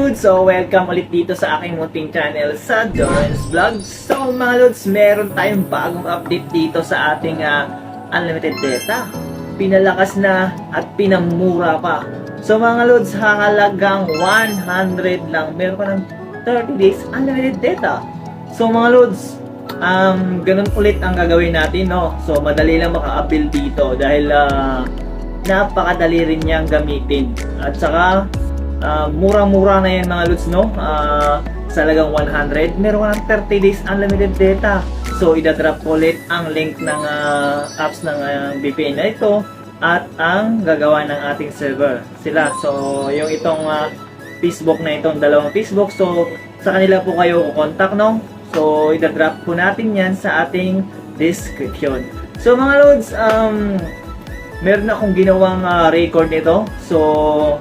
Lods, so welcome ulit dito sa aking munting channel sa Jones Vlogs. So mga Lods, meron tayong bagong update dito sa ating unlimited data. Pinalakas na at pinamura pa. So mga Lods, hahalagang 100 lang. Meron ka ng 30 days unlimited data. So mga Lods, ganun ulit ang gagawin natin, no? So madali lang maka-avail dito dahil napakadali rin niyang gamitin. At saka mura-mura na yan mga Lods, no? Sa halagang 100, meron ka ng 30 days unlimited data. So idadrop ulit ang link ng apps ng VPN na ito at ang gagawa ng ating server sila. So yung itong Facebook na itong dalawang Facebook, so sa kanila po kayo contact, no? So idadrop po natin yan sa ating description. So mga Lods, meron akong ginawang record nito. So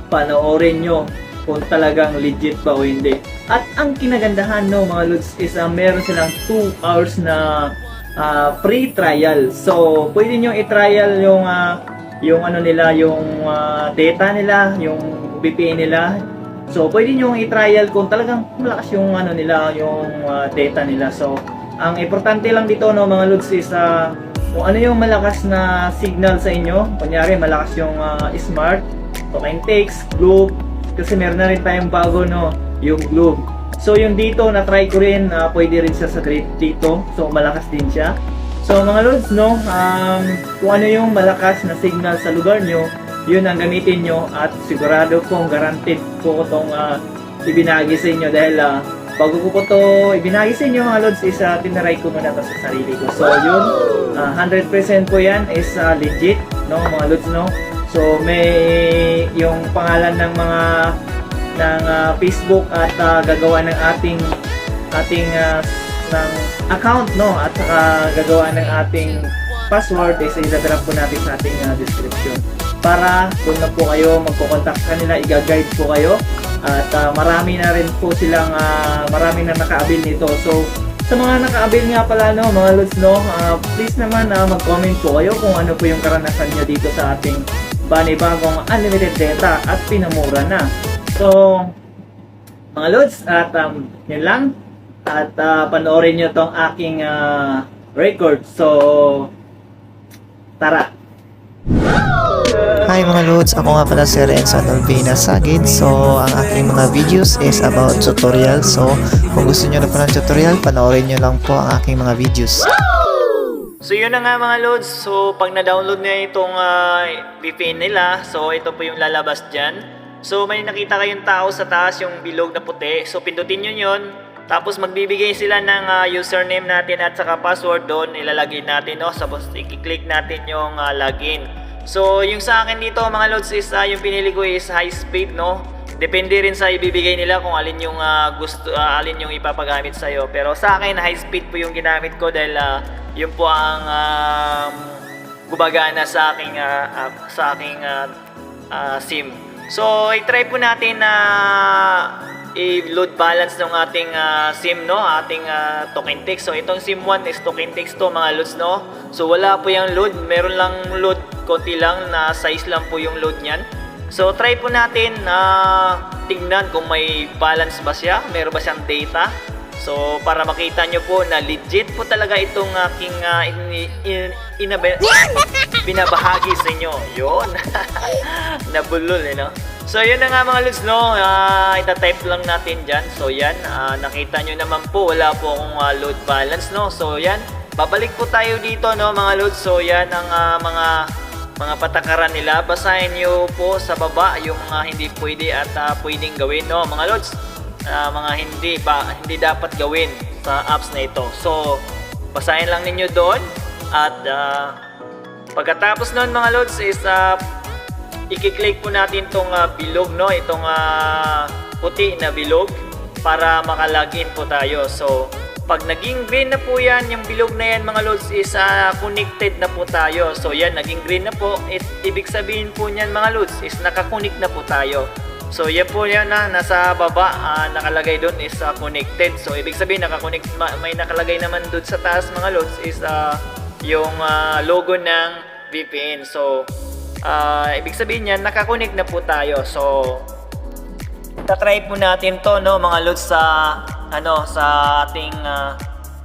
panoorin nyo kung talagang legit ba o hindi. At ang kinagandahan, no mga Lods, is meron silang 2 hours na free trial. So pwede nyo i-trial yung ano nila, yung data nila, yung VPN nila. So pwede nyo i-trial kung talagang malakas yung ano nila, yung data nila. So ang importante lang dito, no mga Lods, is kung ano yung malakas na signal sa inyo. Kunyari malakas yung Smart, OpenText, Globe, kasi meron na rin tayong bago, no, yung Globe. So yung dito na try ko rin, pwede rin siya sa dito. So malakas din siya. So mga Lods, no, kung ano yung malakas na signal sa lugar nyo, yun ang gamitin nyo, at sigurado kong guaranteed po itong ibinagi sa inyo dahil bago ko po ito ibinagi sa inyo mga Lods is tinaray ko muna ito sa sarili ko. So yun, 100% po yan is legit, no mga Lods, no. So may yung pangalan ng mga Facebook at gagawa ng ating ng account, no, at saka gagawa ng ating password is idadrop po natin sa ating description para kung na po kayo magko-contact kanila, i-guide po kayo at marami na rin po silang marami na naka-avail nito. So sa mga naka-avail nga pala, no mga Lods, no, please naman mag-comment po kayo kung ano po yung karanasan nyo dito sa ating bagong unlimited data at pinamura na. So mga Lods, at yun lang, at panoorin nyo tong aking record. So tara. Hi mga Lods, ako nga pala si Renzo Alvina Sagid. So ang aking mga videos is about tutorial. So kung gusto nyo na po ng tutorial, panoorin nyo lang po ang aking mga videos. So yun na nga mga Lods, so pag na-download nyo itong VPN nila, so ito po yung lalabas dyan. So may nakita kayong tao sa taas, yung bilog na puti, so pindutin nyo yun. Tapos magbibigay sila ng username natin at saka password doon, ilalagay natin, no? Tapos i-click natin yung login. So yung sa akin dito mga Lods is yung pinili ko is high speed, no? Depende rin sa ibibigay nila kung alin yung alin yung ipapagamit sa iyo. Pero sa akin high speed po yung ginamit ko dahil yun po ang gumagana sa aking SIM. So i-try po natin na i-load balance ng ating SIM, no, ating TokenText. So itong SIM 1 is TokenText to mga Lods, no. So wala po yung load, meron lang load, konti lang na size lang po yung load niyan. So try po natin tingnan kung may balance ba siya, meron ba siyang data. So para makita nyo po na legit po talaga itong aking binabahagi sa inyo. Yun. Nabulol, no? So yun na nga mga Lods, no, ita-type lang natin dyan. So yan, nakita nyo naman po, wala po akong load balance, no. So yan, babalik po tayo dito, no mga Lods. So yan ang mga patakaran nila. Basahin nyo po sa baba yung mga hindi pwede at pwedeng gawin, no mga Lods. Mga hindi dapat gawin sa apps na ito. So basahin lang ninyo doon. At pagkatapos nun mga Lods is i-click po natin itong bilog, no, itong puti na bilog para makalagin po tayo. So pag naging green na po yan, yung bilog na yan mga Lods is connected na po tayo. So yan, naging green na po, ibig sabihin po niyan mga Lods is nakakonect na po tayo. So yan po yan nasa baba, nakalagay doon is connected. So ibig sabihin nakakonect, may nakalagay naman doon sa taas mga Lods is yung logo ng VPN. So ibig sabihin yan, nakakonect na po tayo. So tatry po natin to, no, mga lods, sa sa ating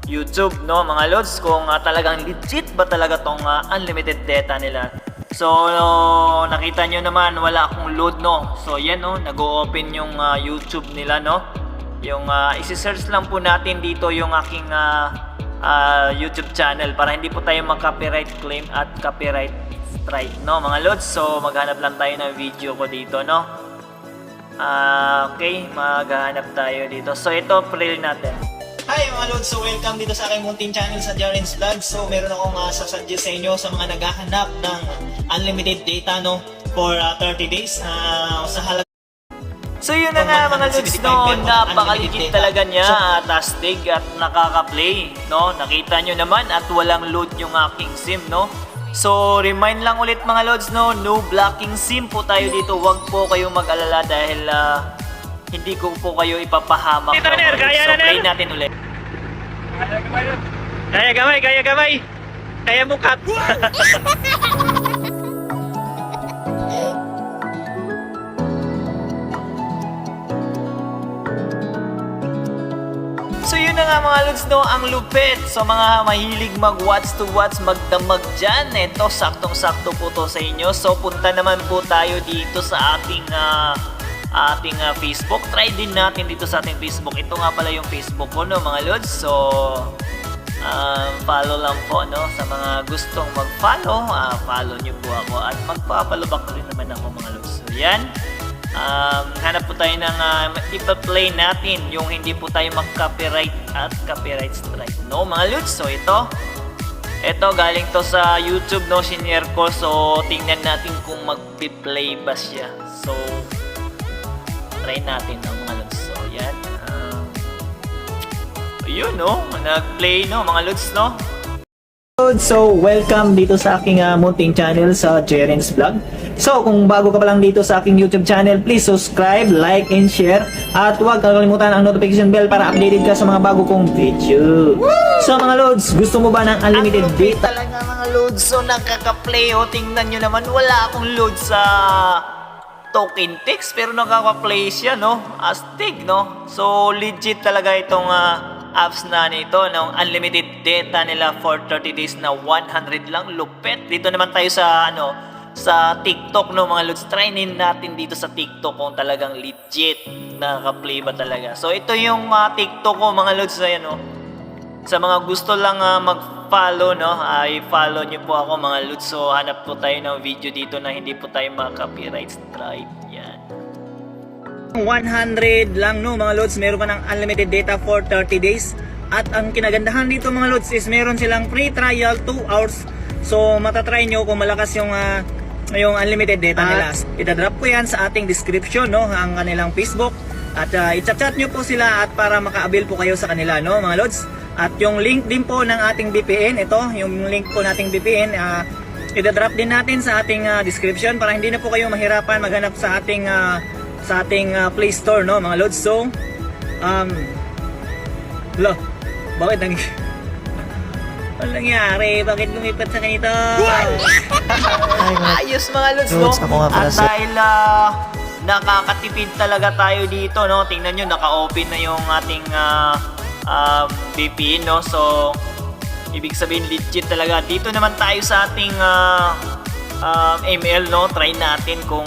YouTube, no, mga lods, kung talagang legit ba talaga tong unlimited data nila. So nakita nyo naman wala akong load, no. So yan, no, nag-open yung YouTube nila, no. Yung isi-search lang po natin dito yung aking YouTube channel para hindi po tayo mag-copyright claim at copyright strike, no, mga lods. So maghanap lang tayo ng video ko dito, no. Okay, maghanap tayo dito. So ito, play natin. Hi mga lods, so welcome dito sa aking munting channel sa Jaren's Vlog. So meron akong sasuggest sa inyo sa mga naghahanap ng unlimited data, no, for 30 days sa halaga. So yun na nga mga lods, no, napakaligid talaga niya at astig at nakaka-play, no. Nakita nyo naman at walang load yung aking SIM, no. So remind lang ulit mga lods, no, no blocking SIM po tayo dito. Huwag po kayong mag-alala dahil hindi ko po kayo ipapahamak. So play natin ulit. Kaya gamay. Kaya mukat. So yun na nga mga lods, no, ang lupit. So mga mahilig mag-watch to watch, magdamag dyan, eto saktong-sakto po to sa inyo. So punta naman po tayo dito sa ating Facebook. Try din natin dito sa ating Facebook. Ito nga pala yung Facebook ko, no, mga lods. So follow lang po, no, sa mga gustong mag-follow. Follow nyo po ako at magpa-follow back rin naman ako, mga lods. So yan. Hanap po tayo ng ipa-play natin yung hindi po tayo mag-copyright at copyright strike, no, mga lods. So ito galing to sa YouTube, no, shinare ko. So tingnan natin kung mag-play ba siya. So try natin, no, mga lods. So yan, ayun, no, nag-play, no, mga lods, no. So welcome dito sa aking munting channel sa Jaren's Vlog. So kung bago ka pa lang dito sa aking YouTube channel, please subscribe, like, and share. At huwag kalimutan ang notification bell para updated ka sa mga bago kong video. So mga lods, gusto mo ba ng unlimited data? Talaga mga lods, so nakaka-play, oh. Tingnan nyo naman, wala akong load sa token text pero nakaka-play siya, no. Astig, no. So legit talaga itong apps na nito, ng unlimited data nila for 30 days na 100 lang. Lupet. Dito naman tayo sa sa TikTok, no, mga lods. Trynin natin dito sa TikTok kung talagang legit nakaka-play ba talaga. So ito yung TikTok ko, mga lods. Ayan, no. Sa mga gusto lang mag-follow, no, ay follow nyo po ako, mga lods. So hanap po tayo ng video dito na hindi po tayo maka-copyright strike. Yan. 100 lang, no, mga lods. Meron pa ng unlimited data for 30 days. At ang kinagandahan dito, mga lods, is meron silang free trial 2 hours. So matatry nyo kung malakas yung unlimited data nila. Itadrop ko yan sa ating description, no, ang kanilang Facebook. At i-chat nyo po sila at para maka-avail po kayo sa kanila, no, mga lods. At yung link din po ng ating VPN, ito yung link po nating VPN, itadrop din natin sa ating description para hindi na po kayo mahirapan maghanap sa ating Play Store, no, mga lods. So bakit ano nangyari? Bakit lumipat sa ganito? Ayos, mga lods, no? At dahil nakakatipid talaga tayo dito, no? Tingnan nyo, naka-open na yung ating VPN, no? So ibig sabihin legit talaga. Dito naman tayo sa ating ML, no? Try natin kung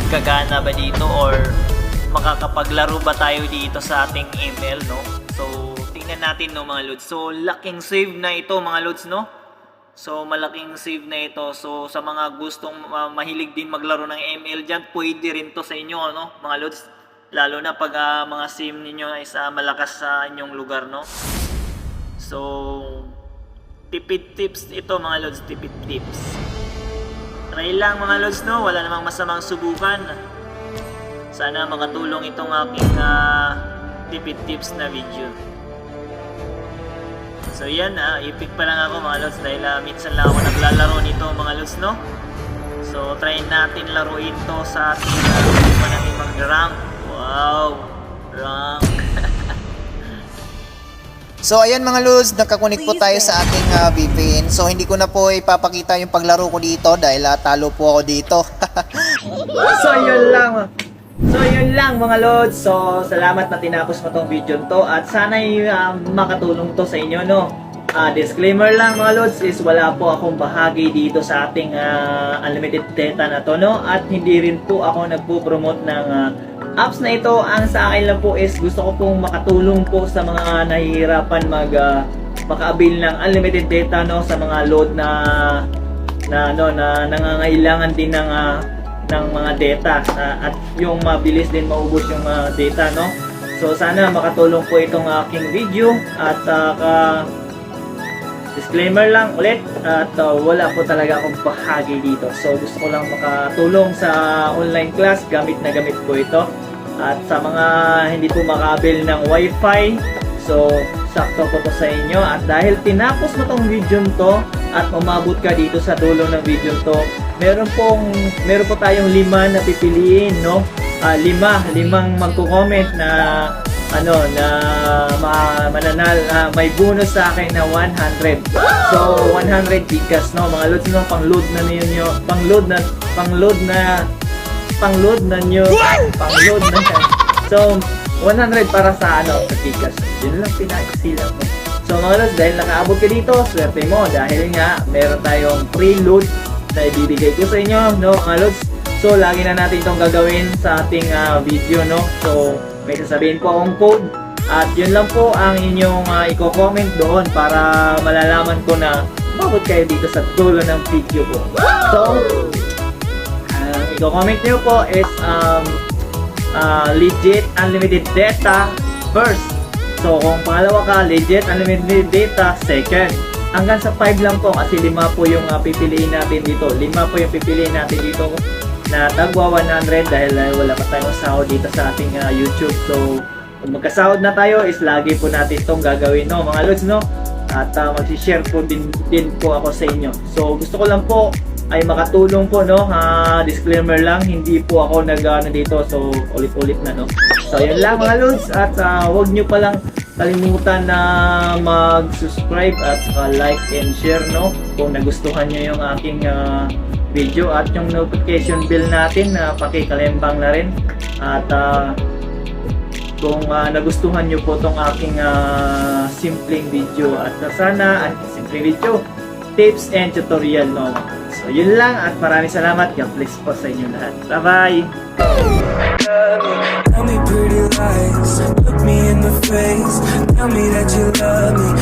gagana ba dito or makakapaglaro ba tayo dito sa ating ML, no? So tingnan natin, no, mga lods. So laking save na ito, mga lods, no? So malaking save na ito. So sa mga gustong mahilig din maglaro ng ML dyan, pwede rin to sa inyo, no, mga lods. Lalo na pag mga SIM ninyo is malakas sa inyong lugar, no? So tipid tips ito, mga lods, tipid tips. Try lang, mga lods, no? Wala namang masamang subukan. Sana makatulong itong aking tipid tips na video. So yan, ipik pa lang ako, mga lods, dahil minsan lang ako naglalaro nito, mga lods, no? So try natin laruin to sa ating natin mag-rank. Wow, rank. So ayan mga lods, nakakunik po tayo sa ating VPN. So hindi ko na po ipapakita yung paglaro ko dito dahil talo po ako dito. So yun lang. So yun lang mga lods. So salamat na tinapos mo tong video to at sana'y makatulong to sa inyo, no. Disclaimer lang mga lods is wala po akong bahagi dito sa ating unlimited data na to, no, at hindi rin po ako nagpo-promote ng apps na ito. Ang sa akin lang po is gusto ko pong makatulong po sa mga nahihirapan maka-avail ng unlimited data, no, sa mga load na nangangailangan din ng mga data at yung mabilis din maubos yung data, no. So sana makatulong po itong aking video at disclaimer lang ulit at wala po talaga akong bahagi dito. So gusto ko lang makatulong sa online class, gamit na gamit po ito. At sa mga hindi po maka-avail ng wifi, so sakto po to sa inyo. At dahil tinapos mo tong video to at umabot ka dito sa dulo ng video to, meron po tayong 5 na pipiliin, no. Limang magko-comment na may bonus sa akin na 100. So 100 gigas, no mga lods, no, pang-load na niyo, pang-load na nyo. So 100 para sa sa gigas. Yun lang pinaka-sila mo. So mga lods, dahil nakaabot ka dito, swerte mo dahil nga meron tayong preload na ibibigay ko sa inyo, no mga lods. So lagi na natin itong gagawin sa ating video, no. So may sasabihin po akong code at yun lang po ang inyong i-comment doon para malalaman ko na mabot kayo dito sa dulo ng video ko. So i-comment nyo po is legit unlimited data first. So kung pangalawa ka, legit unlimited data second. Hanggang sa 5 lang po kasi 5 po yung pipiliin natin dito. 5 po yung pipiliin natin dito na tagwa 100 dahil wala pa tayong sahod dito sa ating YouTube. So kung magkasahod na tayo is lagi po natin itong gagawin, no mga lods, no. At mag-share po din po ako sa inyo. So gusto ko lang po ay makatulong po, no. Disclaimer lang, hindi po ako dito, so ulit-ulit na, no. So yun lang mga lods, at huwag nyo palang kalimutan na mag-subscribe at like and share, no, kung nagustuhan nyo yung aking video, at yung notification bell natin na pakikalembang na rin. At kung nagustuhan nyo po tong aking simpleng video at sana simpleng video, tips and tutorial, no. So yun lang at maraming salamat. God bless po sa inyo lahat. Bye bye. Tell me pretty lies, look me in the face. Tell me that you love me.